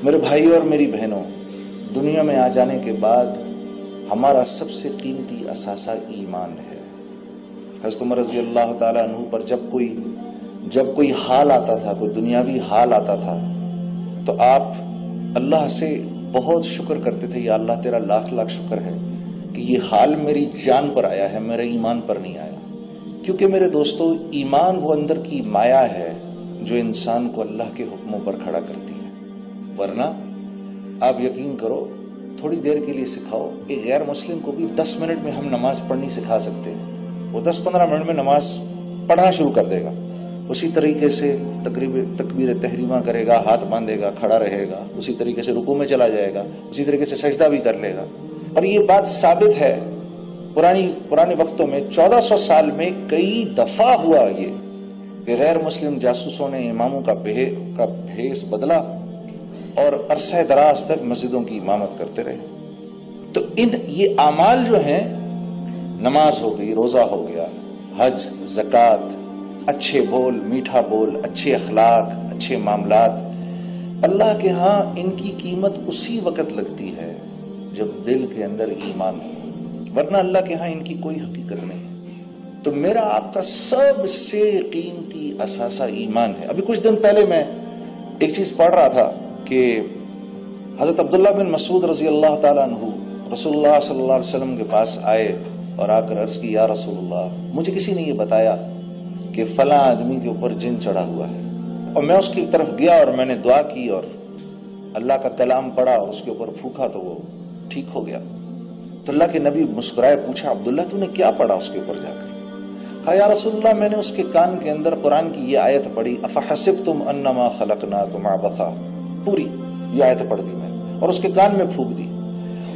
میرے بھائیوں اور میری بہنوں، دنیا میں آ جانے کے بعد ہمارا سب سے قیمتی اثاثہ ایمان ہے۔ حضرت عمر رضی اللہ تعالیٰ عنہ پر جب کوئی حال آتا تھا، کوئی دنیاوی حال آتا تھا، تو آپ اللہ سے بہت شکر کرتے تھے، یا اللہ تیرا لاکھ لاکھ شکر ہے کہ یہ حال میری جان پر آیا ہے، میرے ایمان پر نہیں آیا۔ کیونکہ میرے دوستو، ایمان وہ اندر کی مایا ہے جو انسان کو اللہ کے حکموں پر کھڑا کرتی ہے۔ ورنہ آپ یقین کرو، تھوڑی دیر کے لیے سکھاؤ، ایک غیر مسلم کو بھی 10 منٹ میں ہم نماز پڑھنی سکھا سکتے ہیں، وہ 10-15 منٹ میں نماز پڑھنا شروع کر دے گا۔ اسی طریقے سے تکبیر تحریمہ کرے گا، ہاتھ باندھے گا، کھڑا رہے گا، اسی طریقے سے رکوع میں چلا جائے گا، اسی طریقے سے سجدہ بھی کر لے گا۔ اور یہ بات ثابت ہے، پرانے وقتوں میں 1400 سال میں کئی دفعہ ہوا یہ کہ غیر مسلم جاسوسوں نے اماموں کا بھیس بدلا اور عرصہ دراز تک مسجدوں کی امامت کرتے رہے۔ تو یہ اعمال جو ہیں، نماز ہو گئی، روزہ ہو گیا، حج، زکوٰۃ، اچھے بول، میٹھا بول، اچھے اخلاق، اچھے معاملات، اللہ کے ہاں ان کی قیمت اسی وقت لگتی ہے جب دل کے اندر ایمان ہو، ورنہ اللہ کے ہاں ان کی کوئی حقیقت نہیں ہے۔ تو میرا آپ کا سب سے قیمتی اثاثہ ایمان ہے۔ ابھی کچھ دن پہلے میں ایک چیز پڑھ رہا تھا کہ حضرت عبداللہ بن مسعود رضی اللہ تعالیٰ عنہ رسول اللہ صلی اللہ علیہ وسلم کے پاس آئے اور آ کر عرض کی، یا رسول اللہ، مجھے کسی نے یہ بتایا کہ فلاں آدمی کے اوپر جن چڑھا ہوا ہے، اور میں اس کی طرف گیا اور میں نے دعا کی اور اللہ کا کلام پڑھا اور اس کے اوپر پھونکا تو وہ ٹھیک ہو گیا۔ تو اللہ کے نبی مسکرائے، پوچھا، عبداللہ تو نے کیا پڑھا اس کے اوپر جا کر؟ کہا، یا رسول اللہ، میں نے اس کے کان کے اندر قرآن کی یہ آیت پڑھی، افحسبتم انما خلقناکم عبثا، پوری یہ آیت پڑھ دی میں اور اس کے کان میں پھونک دی۔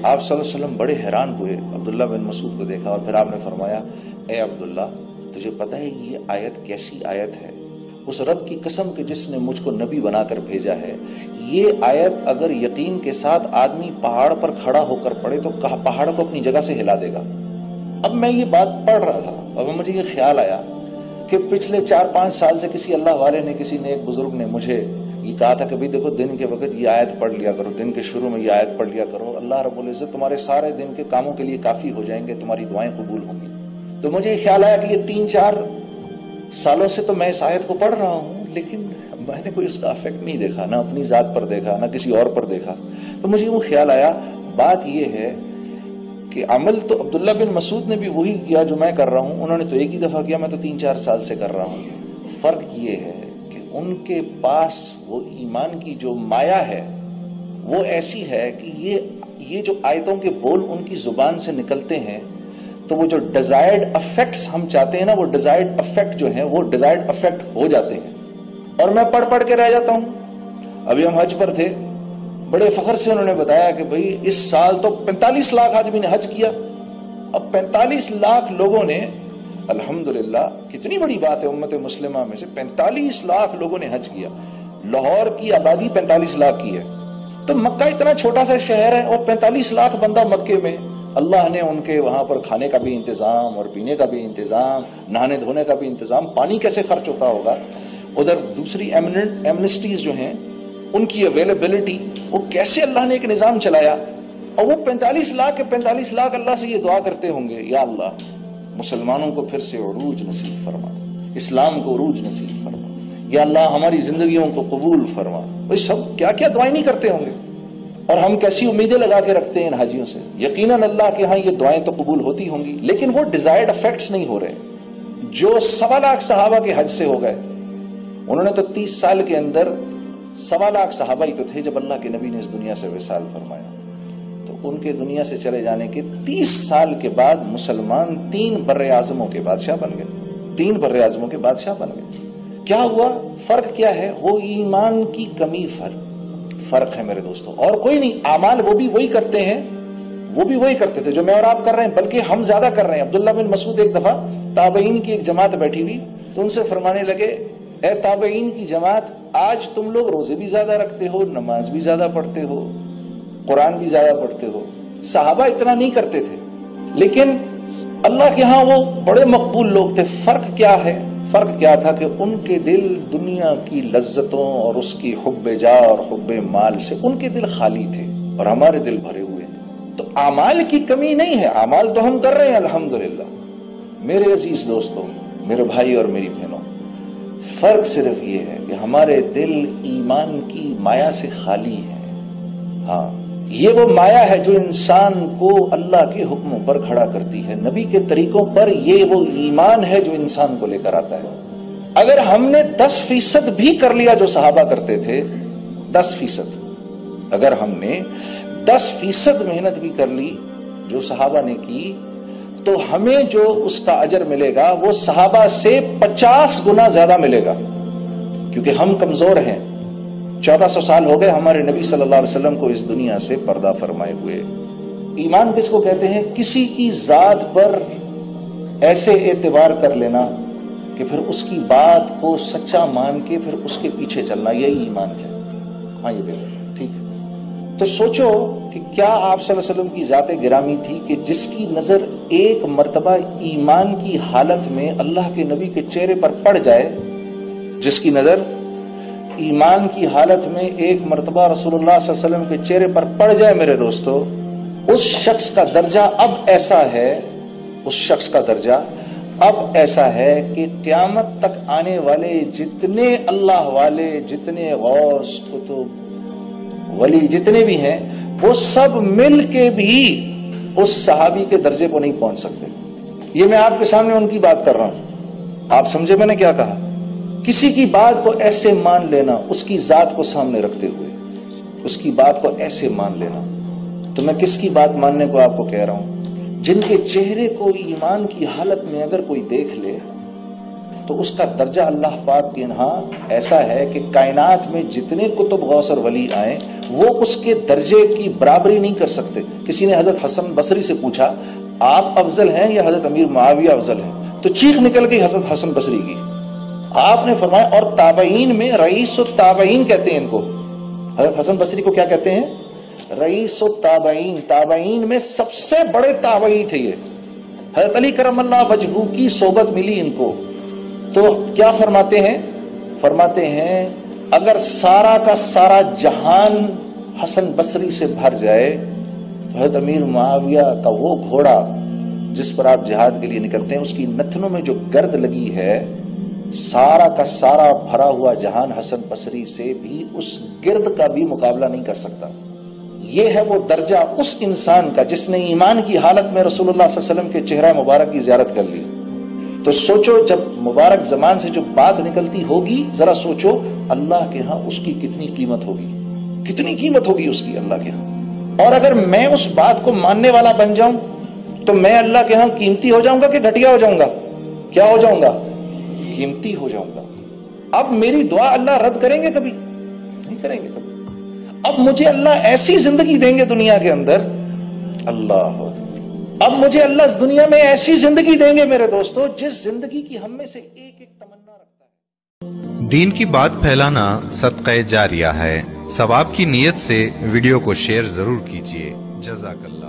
آپ صلی اللہ علیہ وسلم بڑے حیران ہوئے، عبداللہ بن مسعود کو دیکھا اور پھر آپ نے فرمایا، اے عبداللہ، تجھے پتہ ہے یہ آیت کیسی آیت ہے؟ اس رب کی قسم کہ جس نے مجھ کو نبی بنا کر بھیجا ہے، یہ آیت اگر یقین کے ساتھ آدمی پہاڑ پر کھڑا ہو کر پڑھے تو پہاڑ کو اپنی جگہ سے ہلا دے گا۔ اب میں یہ بات پڑھ رہا تھا اور مجھے یہ خیال آیا کہ پچھلے 4-5 سال سے کسی اللہ والے نے، کسی نیک بزرگ نے مجھے یہ کہا تھا کہ بھئی دیکھو، دن کے وقت یہ آیت پڑھ لیا کرو، دن کے شروع میں یہ آیت پڑھ لیا کرو، اللہ رب العزت تمہارے سارے دن کے کاموں کے لیے کافی ہو جائیں گے، تمہاری دعائیں قبول ہوں گی۔ تو مجھے یہ خیال آیا کہ یہ 3-4 سالوں سے تو میں اس آیت کو پڑھ رہا ہوں، لیکن میں نے کوئی اس کا افیکٹ نہیں دیکھا، نہ اپنی ذات پر دیکھا، نہ کسی اور پر دیکھا۔ تو مجھے وہ خیال آیا، بات یہ ہے کہ عمل تو عبداللہ بن مسعود نے بھی وہی کیا جو میں کر رہا ہوں، انہوں نے تو ایک ہی دفعہ کیا، میں تو 3-4 سال سے کر رہا ہوں۔ فرق یہ ہے کہ ان کے پاس وہ ایمان کی جو مایا ہے وہ ایسی ہے کہ یہ جو آیتوں کے بول ان کی زبان سے نکلتے ہیں تو وہ جو ڈیزائرڈ افیکٹس ہم چاہتے ہیں نا، وہ ڈیزائرڈ افیکٹ جو ہیں وہ ڈیزائرڈ افیکٹ ہو جاتے ہیں، اور میں پڑھ کے رہ جاتا ہوں۔ ابھی ہم حج پر تھے، بڑے فخر سے انہوں نے بتایا کہ بھئی اس سال تو 45 لاکھ آدمی نے حج کیا۔ اب 45 لاکھ لوگوں نے، الحمدللہ، کتنی بڑی بات ہے، امت مسلمہ میں سے 45 لاکھ لوگوں نے حج کیا۔ لاہور کی آبادی 45 لاکھ کی ہے، تو مکہ اتنا چھوٹا سا شہر ہے اور 45 لاکھ بندہ مکے میں، اللہ نے ان کے وہاں پر کھانے کا بھی انتظام اور پینے کا بھی انتظام، نہانے دھونے کا بھی انتظام، پانی کیسے خرچ ہوتا ہوگا، ادھر دوسری ایمنسٹیز جو ہیں ان کی اویلیبلٹی، وہ کیسے اللہ نے ایک نظام چلایا، اور وہ 45 لاکھ کے 45 لاکھ اللہ سے یہ دعا کرتے ہوں گے، یا اللہ مسلمانوں کو پھر سے عروج نصیب فرما، اسلام کو عروج نصیب فرما، یا اللہ ہماری زندگیوں کو قبول فرما۔ وہ سب کیا کیا دعائیں نہیں کرتے ہوں گے، اور ہم کیسی امیدیں لگا کے رکھتے ہیں ان حاجیوں سے۔ یقیناً اللہ کے ہاں یہ دعائیں تو قبول ہوتی ہوں گی، لیکن وہ ڈیزائرڈ افیکٹس نہیں ہو رہے جو 1.25 لاکھ صحابہ کے حج سے ہو گئے۔ انہوں نے تو 30 سال کے اندر 1.25 لاکھ صحابہ ہی تو تھے جب اللہ کے نبی نے اس دنیا سے وصال فرمایا۔ تو ان کے دنیا سے چلے جانے کے 30 سال کے بعد مسلمان 3 بر اعظموں کے بادشاہ بن گئے، 3 بر اعظموں کے بادشاہ بن گئے۔ کیا ہوا؟ فرق کیا ہے؟ وہ ایمان کی کمی فرق ہے میرے دوستوں، اور کوئی نہیں۔ اعمال وہ بھی وہی کرتے ہیں، وہ بھی وہی کرتے تھے جو میں اور آپ کر رہے ہیں، بلکہ ہم زیادہ کر رہے ہیں۔ عبداللہ بن مسعود ایک دفعہ تابعین کی ایک جماعت بیٹھی ہوئی تو ان سے فرمانے لگے، اے تابعین کی جماعت، آج تم لوگ روزے بھی زیادہ رکھتے ہو، نماز بھی زیادہ پڑھتے ہو، قرآن بھی زیادہ پڑھتے ہو۔ صحابہ اتنا نہیں کرتے تھے، لیکن اللہ کے ہاں وہ بڑے مقبول لوگ تھے۔ فرق کیا ہے؟ فرق کیا تھا کہ ان کے دل دنیا کی لذتوں اور اس کی حب جاہ اور حب مال سے ان کے دل خالی تھے اور ہمارے دل بھرے ہوئے تھے۔ تو اعمال کی کمی نہیں ہے، اعمال تو ہم کر رہے ہیں الحمدللہ۔ میرے عزیز دوستوں، میرے بھائی اور میری بہنوں، فرق صرف یہ ہے کہ ہمارے دل ایمان کی مایا سے خالی ہیں۔ ہاں، یہ وہ مایا ہے جو انسان کو اللہ کے حکموں پر کھڑا کرتی ہے، نبی کے طریقوں پر۔ یہ وہ ایمان ہے جو انسان کو لے کر آتا ہے۔ اگر ہم نے 10% بھی کر لیا جو صحابہ کرتے تھے، 10%، اگر ہم نے 10% محنت بھی کر لی جو صحابہ نے کی، تو ہمیں جو اس کا اجر ملے گا وہ صحابہ سے 50 گنا زیادہ ملے گا، کیونکہ ہم کمزور ہیں۔ 1400 سال ہو گئے ہمارے نبی صلی اللہ علیہ وسلم کو اس دنیا سے پردہ فرمائے ہوئے۔ ایمان کس کو کہتے ہیں؟ کسی کی ذات پر ایسے اعتبار کر لینا کہ پھر اس کی بات کو سچا مان کے پھر اس کے پیچھے چلنا، یہی ایمان ہے۔ ہاں، یہ کہتے ہیں، ٹھیک ہے۔ تو سوچو کہ کیا آپ صلی اللہ علیہ وسلم کی ذات گرامی تھی کہ جس کی نظر ایک مرتبہ ایمان کی حالت میں اللہ کے نبی کے چہرے پر پڑ جائے، جس کی نظر ایمان کی حالت میں ایک مرتبہ رسول اللہ صلی اللہ علیہ وسلم کے چہرے پر پڑ جائے، میرے دوستو، اس شخص کا درجہ اب ایسا ہے، اس شخص کا درجہ اب ایسا ہے کہ قیامت تک آنے والے جتنے اللہ والے، جتنے غوث، قطب، ولی جتنے بھی ہیں، وہ سب مل کے بھی اس صحابی کے درجے کو نہیں پہنچ سکتے۔ یہ میں آپ کے سامنے ان کی بات کر رہا ہوں، آپ سمجھے میں نے کیا کہا؟ کسی کی بات کو ایسے مان لینا، اس کی ذات کو سامنے رکھتے ہوئے اس کی بات کو ایسے مان لینا۔ تو میں کس کی بات ماننے کو آپ کو کہہ رہا ہوں؟ جن کے چہرے کو ایمان کی حالت میں اگر کوئی دیکھ لے تو اس کا درجہ اللہ پاک کے یہاں ایسا ہے کہ کائنات میں جتنے کتب غوث اور ولی آئیں وہ اس کے درجے کی برابری نہیں کر سکتے۔ کسی نے حضرت حسن بصری سے پوچھا، آپ افضل ہیں یا حضرت امیر معاویہ افضل ہیں؟ تو چیخ نکل گئی حضرت حسن بصری کی۔ آپ نے فرمایا، اور تابعین میں رئیس التابعین کہتے ہیں ان کو۔ حضرت حسن بصری کو کیا کہتے ہیں؟ رئیس التابعین، تابعین میں سب سے بڑے تابعی تھے یہ۔ حضرت علی کرم اللہ وجہہ کی صحبت ملی ان کو، تو کیا فرماتے ہیں؟ فرماتے ہیں اگر سارا کا سارا جہان حسن بصری سے بھر جائے تو حضرت امیر معاویہ کا وہ گھوڑا جس پر آپ جہاد کے لیے نکلتے ہیں، اس کی نتنوں میں جو گرد لگی ہے، سارا کا سارا بھرا ہوا جہان حسن بصری سے بھی اس گرد کا بھی مقابلہ نہیں کر سکتا۔ یہ ہے وہ درجہ اس انسان کا جس نے ایمان کی حالت میں رسول اللہ صلی اللہ علیہ وسلم کے چہرہ مبارک کی زیارت کر لی۔ تو سوچو جب مبارک زمان سے جو بات نکلتی ہوگی، ذرا سوچو اللہ کے ہاں اس کی کتنی قیمت ہوگی، کتنی قیمت ہوگی اس کی اللہ کے ہاں۔ اور اگر میں اس بات کو ماننے والا بن جاؤں تو میں اللہ کے ہاں قیمتی ہو جاؤں گا کہ گھٹیا ہو جاؤں گا؟ کیا ہو جاؤں گا؟ قیمتی ہو جاؤں گا۔ اب میری دعا اللہ رد کریں گے؟ کبھی نہیں کریں گے۔ کبھی اب مجھے اللہ ایسی زندگی دیں گے دنیا کے اندر، اللہ اب مجھے اللہ اس دنیا میں ایسی زندگی دیں گے میرے دوستو جس زندگی کی ہم میں سے ایک ایک تمنا رکھتا ہے۔ دین کی بات پھیلانا صدقہ جاریہ ہے۔ ثواب کی نیت سے ویڈیو کو شیئر ضرور کیجیے۔ جزاک اللہ۔